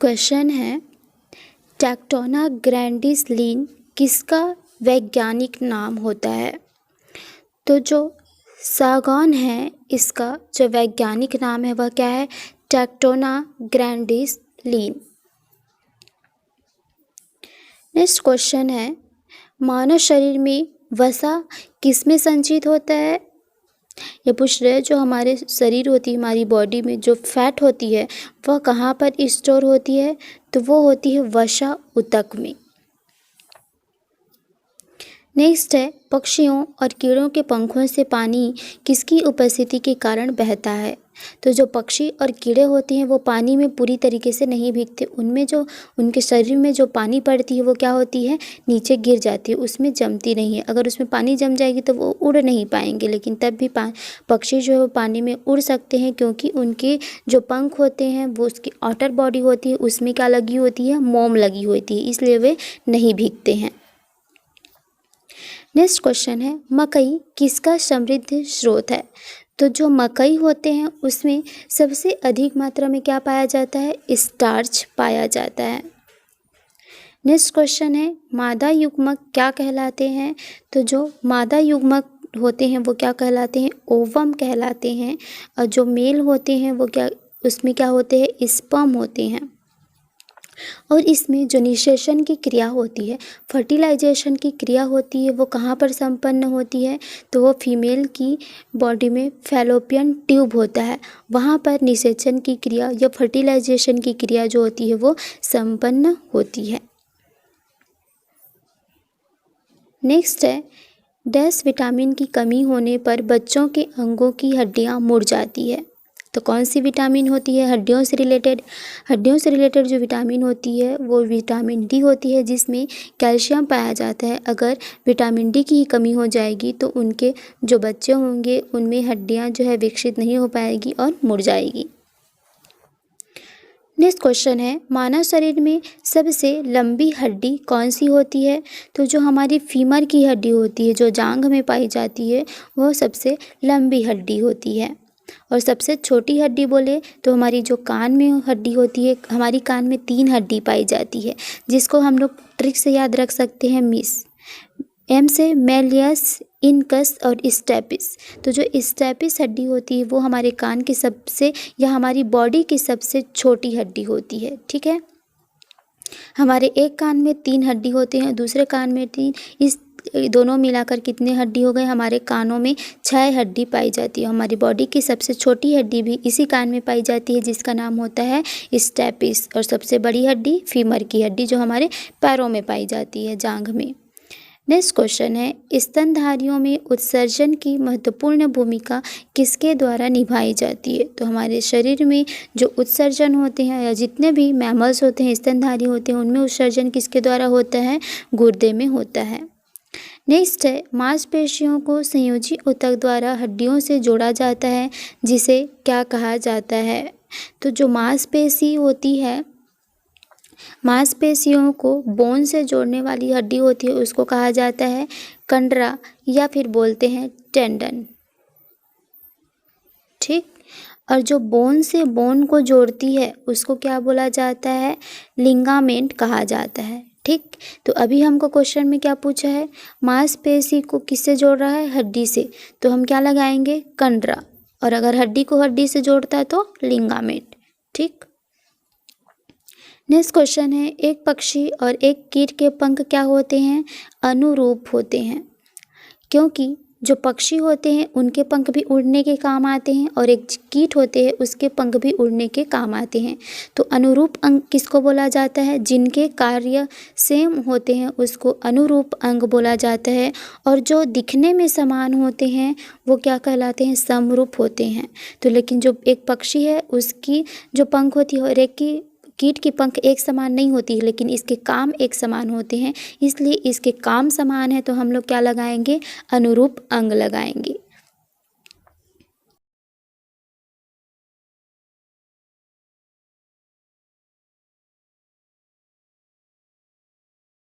Question है, tectona grandis लीन किसका वैज्ञानिक नाम होता है? तो जो सागौन है इसका जो वैज्ञानिक नाम है वह क्या है? टेक्टोना ग्रैंडिस लीन। नेक्स्ट क्वेश्चन है, मानव शरीर में वसा किसमें संचित होता है? ये पूछ रहे हैं जो हमारे शरीर होती है, हमारी बॉडी में जो फैट होती है वह कहाँ पर स्टोर होती है? तो वो होती है वसा ऊतक में। नेक्स्ट है, पक्षियों और कीड़ों के पंखों से पानी किसकी उपस्थिति के कारण बहता है? तो जो पक्षी और कीड़े होते हैं वो पानी में पूरी तरीके से नहीं भीगते, उनमें जो उनके शरीर में जो पानी पड़ती है वो क्या होती है? नीचे गिर जाती है, उसमें जमती नहीं है। अगर उसमें पानी जम जाएगी तो वो उड़ नहीं पाएंगे, लेकिन तब भी पक्षी जो है वो पानी में उड़ सकते हैं, क्योंकि उनके जो पंख होते हैं वो उसकी आउटर बॉडी होती है, उसमें क्या लगी होती है? मोम लगी होती है, इसलिए वे नहीं भीगते हैं। नेक्स्ट क्वेश्चन है, मकई किसका समृद्ध स्रोत है? तो जो मकई होते हैं उसमें सबसे अधिक मात्रा में क्या पाया जाता है? स्टार्च पाया जाता है। नेक्स्ट क्वेश्चन है, मादा युग्मक क्या कहलाते हैं? तो जो मादा युग्मक होते हैं वो क्या कहलाते हैं? ओवम कहलाते हैं। और जो मेल होते हैं वो क्या, उसमें क्या होते हैं? स्पर्म होते हैं। और इसमें जो निषेचन की क्रिया होती है, फर्टिलाइजेशन की क्रिया होती है, वो कहाँ पर संपन्न होती है? तो वो फीमेल की बॉडी में फैलोपियन ट्यूब होता है, वहाँ पर निषेचन की क्रिया या फर्टिलाइजेशन की क्रिया जो होती है वो संपन्न होती है। नेक्स्ट है, डैश विटामिन की कमी होने पर बच्चों के अंगों की हड्डियाँ मुड़ जाती है। तो कौन सी विटामिन होती है? हड्डियों से रिलेटेड जो विटामिन होती है वो विटामिन डी होती है, जिसमें कैल्शियम पाया जाता है। अगर विटामिन डी की ही कमी हो जाएगी तो उनके जो बच्चे होंगे उनमें हड्डियां जो है विकसित नहीं हो पाएगी और मुड़ जाएगी। नेक्स्ट क्वेश्चन है, मानव शरीर में सबसे लंबी हड्डी कौन सी होती है? तो जो हमारी फीमर की हड्डी होती है, जो जांघ में पाई जाती है, वह सबसे लंबी हड्डी होती है। और सबसे छोटी हड्डी बोले तो हमारी जो कान में हड्डी होती है, हमारी कान में 3 हड्डी पाई जाती है, जिसको हम लोग ट्रिक से याद रख सकते हैं। एम से मैलियस, इनकस और स्टेपिस। तो जो स्टेपिस हड्डी होती है वो हमारे कान की सबसे या हमारी बॉडी की सबसे छोटी हड्डी होती है। ठीक है, हमारे एक कान में 3 हड्डी होते हैं, दूसरे कान में 3, इस दोनों मिलाकर कितने हड्डी हो गए? हमारे कानों में 6 हड्डी पाई जाती है। हमारी बॉडी की सबसे छोटी हड्डी भी इसी कान में पाई जाती है, जिसका नाम होता है स्टेपिस। और सबसे बड़ी हड्डी फीमर की हड्डी जो हमारे पैरों में पाई जाती है, जांघ में। नेक्स्ट क्वेश्चन है, स्तनधारियों में उत्सर्जन की महत्वपूर्ण भूमिका किसके द्वारा निभाई जाती है? तो हमारे शरीर में जो उत्सर्जन होते हैं या जितने भी मैमल्स होते हैं, स्तनधारी होते हैं, उनमें उत्सर्जन किसके द्वारा होता है? गुर्दे में होता है। नेक्स्ट है, मांसपेशियों को संयोजी ऊतक द्वारा हड्डियों से जोड़ा जाता है, जिसे क्या कहा जाता है? तो जो मांसपेशी होती है, मांसपेशियों को बोन से जोड़ने वाली हड्डी होती है, उसको कहा जाता है कंडरा या फिर बोलते हैं टेंडन। ठीक, और जो बोन से बोन को जोड़ती है उसको क्या बोला जाता है? लिगामेंट कहा जाता है। ठीक, तो अभी हमको क्वेश्चन में क्या पूछा है? मांसपेशी को किससे जोड़ रहा है? हड्डी से, तो हम क्या लगाएंगे? कंडरा। और अगर हड्डी को हड्डी से जोड़ता है तो लिगामेंट। ठीक, नेक्स्ट क्वेश्चन है, एक पक्षी और एक कीट के पंख क्या होते हैं? अनुरूप होते हैं, क्योंकि जो पक्षी होते हैं उनके पंख भी उड़ने के काम आते हैं और एक कीट होते हैं उसके पंख भी उड़ने के काम आते हैं। तो अनुरूप अंग किसको बोला जाता है? जिनके कार्य सेम होते हैं उसको अनुरूप अंग बोला जाता है। और जो दिखने में समान होते हैं वो क्या कहलाते हैं? समरूप होते हैं। तो लेकिन जो एक पक्षी है उसकी जो पंख होती है और एक की कीट की पंख एक समान नहीं होती है, लेकिन इसके काम एक समान होते हैं, इसलिए इसके काम समान है तो हम लोग क्या लगाएंगे? अनुरूप अंग लगाएंगे।